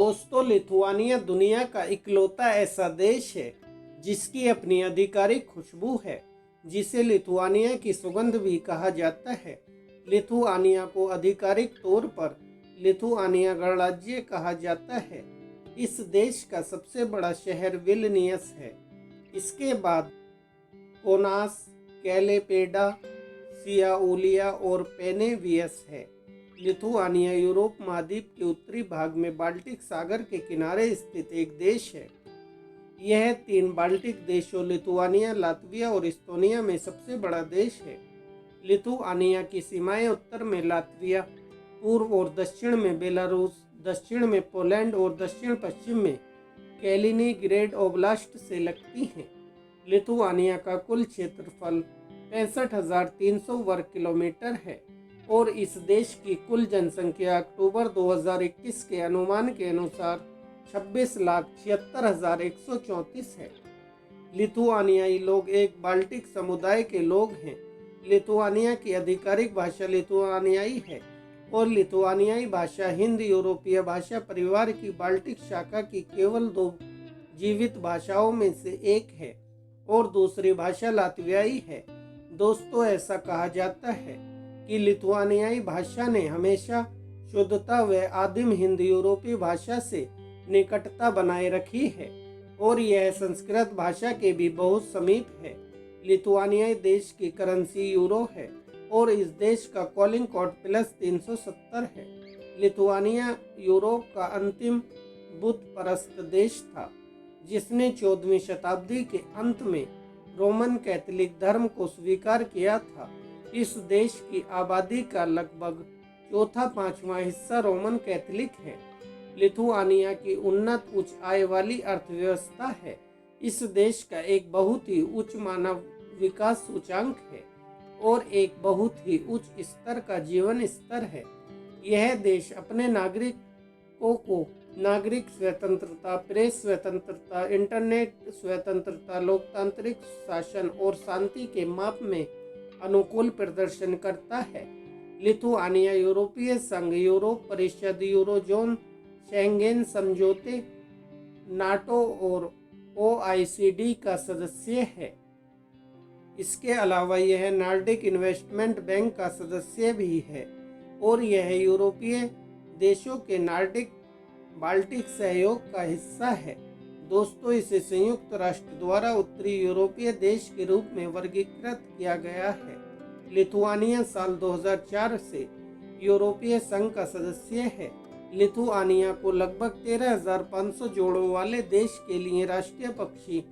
दोस्तों, लिथुआनिया दुनिया का इकलौता ऐसा देश है जिसकी अपनी आधिकारिक खुशबू है, जिसे लिथुआनिया की सुगंध भी कहा जाता है। लिथुआनिया को आधिकारिक तौर पर लिथुआनिया गणराज्य कहा जाता है। इस देश का सबसे बड़ा शहर विल्नियस है। इसके बाद कोनास, कैलेपेडा, सियाउलिया और पेनेवियस है। लिथुआनिया यूरोप महाद्वीप के उत्तरी भाग में बाल्टिक सागर के किनारे स्थित एक देश है। यह 3 बाल्टिक देशों लिथुआनिया, लातविया और इस्तोनिया में सबसे बड़ा देश है। लिथुआनिया की सीमाएं उत्तर में लातविया, पूर्व और दक्षिण में बेलारूस, दक्षिण में पोलैंड और दक्षिण पश्चिम में कैलिनिंग्रैड ओब्लास्ट से लगती हैं। लिथुआनिया का कुल क्षेत्रफल 65,300 वर्ग किलोमीटर है और इस देश की कुल जनसंख्या अक्टूबर 2021 के अनुमान के अनुसार 26,76,134 है। लिथुआनियाई लोग एक बाल्टिक समुदाय के लोग हैं। लिथुआनिया की आधिकारिक भाषा लिथुआनियाई है और लिथुआनियाई भाषा हिंद यूरोपीय भाषा परिवार की बाल्टिक शाखा की केवल 2 जीवित भाषाओं में से एक है और दूसरी भाषा लातवियाई है। दोस्तों, ऐसा कहा जाता है कि लिथुआनियाई भाषा ने हमेशा शुद्धता व आदिम हिंद यूरोपीय भाषा से निकटता बनाए रखी है और यह संस्कृत भाषा के भी बहुत समीप है। लिथुआनियाई देश की करेंसी यूरो है और इस देश का कॉलिंग कोड +370 है। लिथुआनिया यूरोप का अंतिम बुत परस्त देश था जिसने 14वीं शताब्दी के अंत में रोमन कैथोलिक धर्म को स्वीकार किया था। इस देश की आबादी का लगभग 4/5 हिस्सा रोमन कैथोलिक है। लिथुआनिया की उन्नत उच्च आय वाली अर्थव्यवस्था है। इस देश का एक बहुत ही उच्च मानव विकास सूचांक है और एक बहुत ही उच्च स्तर का जीवन स्तर है। यह देश अपने नागरिकों को नागरिक स्वतंत्रता, प्रेस स्वतंत्रता, इंटरनेट स्वतंत्रता, लोकतांत्रिक शासन और शांति के माप में अनुकूल प्रदर्शन करता है। लिथुआनिया यूरोपीय संघ, यूरोप परिषद, यूरोजोन, शेंगेन समझौते, नाटो और OECD का सदस्य है। इसके अलावा यह नॉर्डिक इन्वेस्टमेंट बैंक का सदस्य भी है और यह यूरोपीय देशों के नॉर्डिक बाल्टिक सहयोग का हिस्सा है। दोस्तों, इसे संयुक्त राष्ट्र द्वारा उत्तरी यूरोपीय देश के रूप में वर्गीकृत किया गया है। लिथुआनिया साल 2004 से यूरोपीय संघ का सदस्य है। लिथुआनिया को लगभग 13,500 जोड़ों वाले देश के लिए राष्ट्रीय पक्षी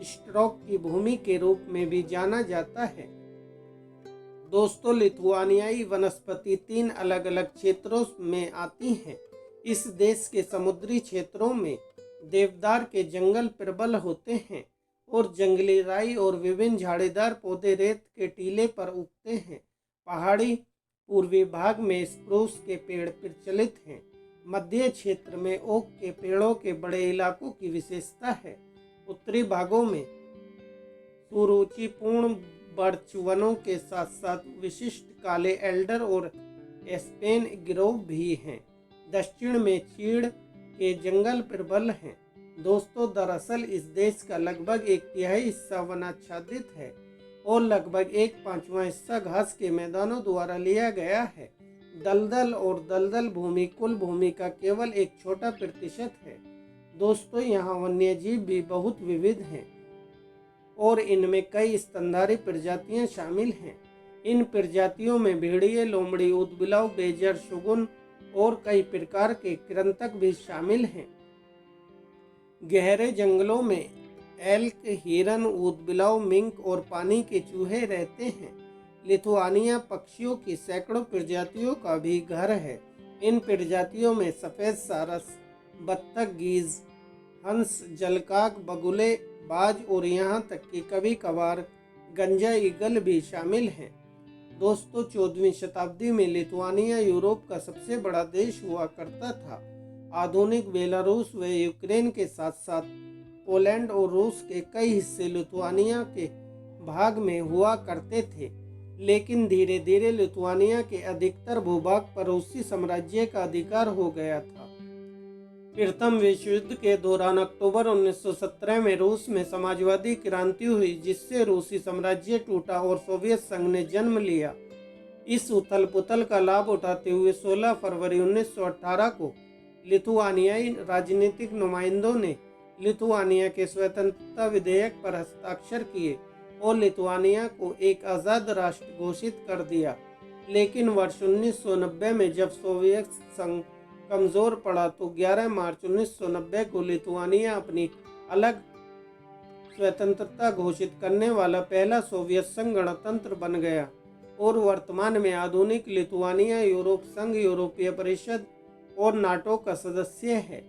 स्टॉक की भूमि के रूप में भी जाना जाता है। दोस्तों, लिथुआनियाई वनस्पति 3 अलग अलग क्षेत्रों में आती हैं। इस देश के समुद्री क्षेत्रों में देवदार के जंगल प्रबल होते हैं और जंगली राई और विभिन्न झाड़ीदार पौधे रेत के टीले पर उगते हैं। पहाड़ी पूर्वी भाग में स्प्रूस के पेड़ प्रचलित हैं। मध्य क्षेत्र में ओक के पेड़ों के बड़े इलाकों की विशेषता है। उत्तरी भागों में सुरुचिपूर्ण बर्च वनों के साथ साथ विशिष्ट काले एल्डर और एस्पेन ग्रोव भी हैं। दक्षिण में चीड़ के जंगल प्रबल हैं। दोस्तों, दरअसल इस देश का लगभग 1/3 हिस्सा वनाच्छादित है और लगभग 1/5 हिस्सा घास के मैदानों द्वारा लिया गया है। दलदल और दलदल भूमि कुल भूमि का केवल एक छोटा प्रतिशत है। दोस्तों, यहाँ वन्यजीव भी बहुत विविध हैं और इनमें कई स्तनधारी प्रजातियां शामिल हैं। इन प्रजातियों में भेड़िए, लोमड़ी, ऊदबिलाव, बेजर, शगुन और कई प्रकार के कृंतक भी शामिल हैं। गहरे जंगलों में एल्क, हिरन, ऊदबिलाव, मिंक और पानी के चूहे रहते हैं। लिथुआनिया पक्षियों की सैकड़ों प्रजातियों का भी घर है। इन प्रजातियों में सफ़ेद सारस, बत्तख, गीज, हंस, जलकाक, बगुले, बाज और यहाँ तक कि कभी कभार गंजा ईगल भी शामिल हैं। दोस्तों, 14वीं शताब्दी में लिथुआनिया यूरोप का सबसे बड़ा देश हुआ करता था। आधुनिक बेलारूस व यूक्रेन के साथ साथ पोलैंड और रूस के कई हिस्से लिथुआनिया के भाग में हुआ करते थे। लेकिन धीरे धीरे लिथुआनिया के अधिकतर भूभाग पर रूसी साम्राज्य का अधिकार हो गया था। प्रथम विश्व युद्ध के दौरान अक्टूबर 1917 में रूस में समाजवादी क्रांति हुई, जिससे रूसी साम्राज्य टूटा और सोवियत संघ ने जन्म लिया। इस उथल पुथल का लाभ उठाते हुए 16 फरवरी 1918 को लिथुआनियाई राजनीतिक नुमाइंदों ने लिथुआनिया के स्वतंत्रता विधेयक पर हस्ताक्षर किए और लिथुआनिया को एक आज़ाद राष्ट्र घोषित कर दिया। लेकिन वर्ष 1990 में जब सोवियत संघ कमज़ोर पड़ा तो 11 मार्च 1990 को लिथुआनिया अपनी अलग स्वतंत्रता घोषित करने वाला पहला सोवियत संघ गणतंत्र बन गया और वर्तमान में आधुनिक लिथुआनिया यूरोप संघ, यूरोपीय परिषद और नाटो का सदस्य है।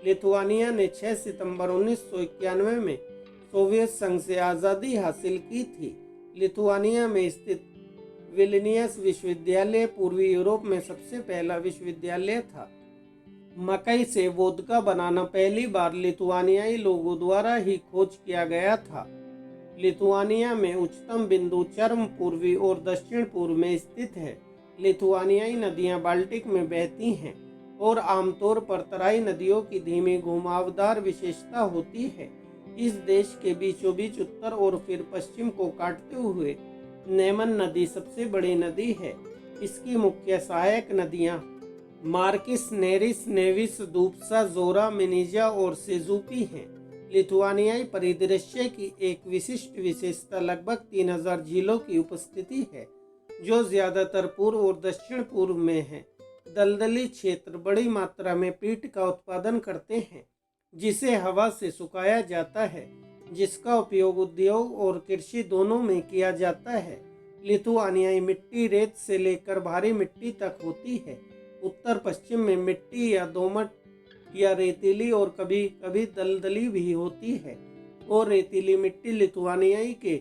लिथुआनिया ने 6 सितंबर 1991 में सोवियत संघ से आज़ादी हासिल की थी। लिथुआनिया में स्थित विल्नियस विश्वविद्यालय पूर्वी यूरोप में सबसे पहला विश्वविद्यालय था। मकई से वोदका बनाना पहली बार लिथुआनियाई लोगों द्वारा ही खोज किया गया था। लिथुआनिया में उच्चतम बिंदु चरम पूर्वी और दक्षिण पूर्व में स्थित है। लिथुआनियाई नदियां बाल्टिक में बहती हैं और आमतौर पर तराई नदियों की धीमी घुमावदार विशेषता होती है। इस देश के बीचों बीच उत्तर और फिर पश्चिम को काटते हुए नेमन नदी सबसे बड़ी नदी है। इसकी मुख्य सहायक नदियां मार्किस, नेरिस, नेविस, दूप्सा, जोरा, मिनिजा और सेजुपी हैं। लिथुआनियाई परिदृश्य की एक विशिष्ट विशेषता लगभग 3000 झीलों की उपस्थिति है, जो ज्यादातर पूर्व और दक्षिण पूर्व में है। दलदली क्षेत्र बड़ी मात्रा में पीट का उत्पादन करते हैं, जिसे हवा से सुखाया जाता है, जिसका उपयोग उद्योग और कृषि दोनों में किया जाता है। लिथुआनियाई मिट्टी रेत से लेकर भारी मिट्टी तक होती है। उत्तर पश्चिम में मिट्टी या दोमट या रेतीली और कभी कभी दलदली भी होती है और रेतीली मिट्टी लिथुआनियाई के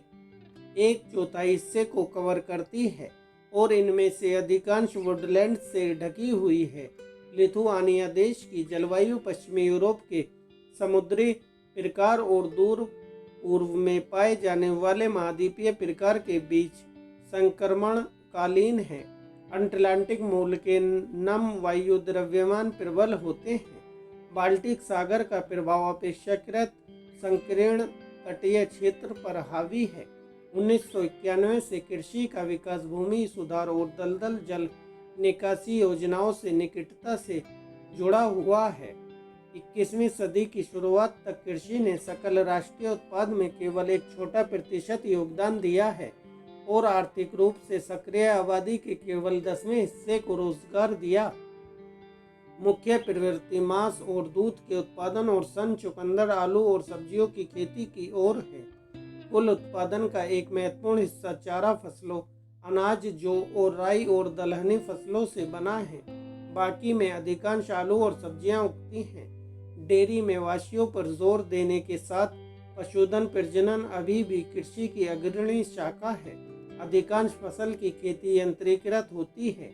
1/4 हिस्से को कवर करती है और इनमें से अधिकांश वुडलैंड से ढकी हुई है। लिथुआनिया देश की जलवायु पश्चिमी यूरोप के समुद्री प्रकार और दूर पूर्व में पाए जाने वाले महाद्वीपीय प्रकार के बीच संक्रमणकालीन है। अटलांटिक मूल के नम वायु द्रव्यमान प्रबल होते हैं। बाल्टिक सागर का प्रभाव अपेक्षाकृत संकीर्ण तटीय क्षेत्र पर हावी है। 1991 से कृषि का विकास भूमि सुधार और दलदल जल निकासी योजनाओं से निकटता से जुड़ा हुआ है। 21वीं सदी की शुरुआत तक कृषि ने सकल राष्ट्रीय उत्पाद में केवल एक छोटा प्रतिशत योगदान दिया है और आर्थिक रूप से सक्रिय आबादी के केवल 10वें हिस्से को रोजगार दिया। मुख्य प्रवृत्ति मांस और दूध के उत्पादन और सन, चुकंदर, आलू और सब्जियों की खेती की ओर है। कुल उत्पादन का एक महत्वपूर्ण हिस्सा चारा फसलों, अनाज, जौ और राई और दलहनी फसलों से बना है। बाकी में अधिकांश आलू और सब्जियां उगती हैं। डेयरी मवेशियों पर जोर देने के साथ पशुधन प्रजनन अभी भी कृषि की अग्रणी शाखा है। अधिकांश फसल की खेती यंत्रीकृत होती है।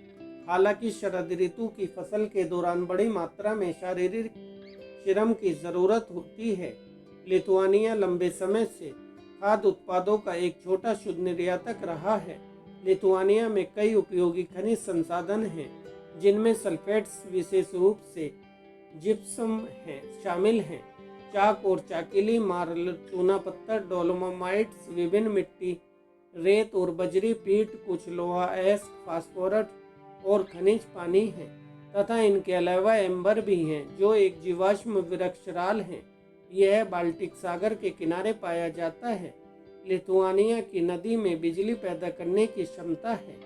हालांकि शरद ऋतु की फसल के दौरान बड़ी मात्रा में शारीरिक श्रम की जरूरत होती है। लिथुआनिया लंबे समय से खाद्य उत्पादों का एक छोटा शुद्ध निर्यातक रहा है। लिथुआनिया में कई उपयोगी खनिज संसाधन हैं, जिनमें सल्फेट्स, विशेष रूप से जिप्सम शामिल हैं। चाक और चाकीली मार्ल, चूना पत्थर, डोलोमाइट्स, विभिन्न मिट्टी, रेत और बजरी पीट, कुछ लोहा, ऐश, फास्फोरस और खनिज पानी है तथा इनके अलावा एम्बर भी हैं, जो एक जीवाश्म वृक्षराल हैं। यह बाल्टिक सागर के किनारे पाया जाता है। लिथुआनिया की नदी में बिजली पैदा करने की क्षमता है।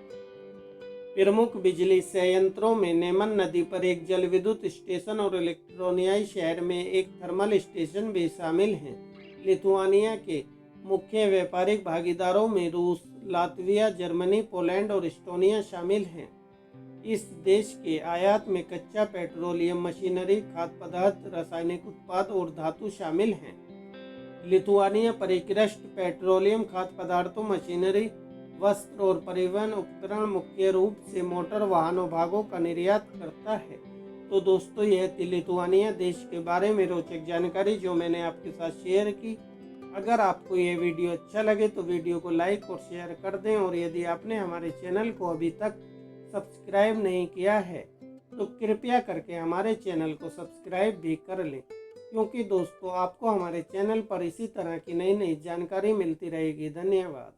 प्रमुख बिजली संयंत्रों में नेमन नदी पर एक जल विद्युत स्टेशन और इलेक्ट्रोनियाई शहर में एक थर्मल स्टेशन भी शामिल हैं। लिथुआनिया के मुख्य व्यापारिक भागीदारों में रूस, लातविया, जर्मनी, पोलैंड और एस्टोनिया शामिल हैं। इस देश के आयात में कच्चा पेट्रोलियम, मशीनरी, खाद्य पदार्थ, रासायनिक उत्पाद और धातु शामिल हैं। लिथुआनिया परिष्कृत पेट्रोलियम, खाद्य पदार्थों, मशीनरी, वस्त्र और परिवहन उपकरण, मुख्य रूप से मोटर वाहनों भागों का निर्यात करता है। तो दोस्तों, यह थी लिथुआनिया देश के बारे में रोचक जानकारी जो मैंने आपके साथ शेयर की। अगर आपको यह वीडियो अच्छा लगे तो वीडियो को लाइक और शेयर कर दें और यदि आपने हमारे चैनल को अभी तक सब्सक्राइब नहीं किया है तो कृपया करके हमारे चैनल को सब्सक्राइब भी कर लें, क्योंकि दोस्तों आपको हमारे चैनल पर इसी तरह की नई नई जानकारी मिलती रहेगी। धन्यवाद।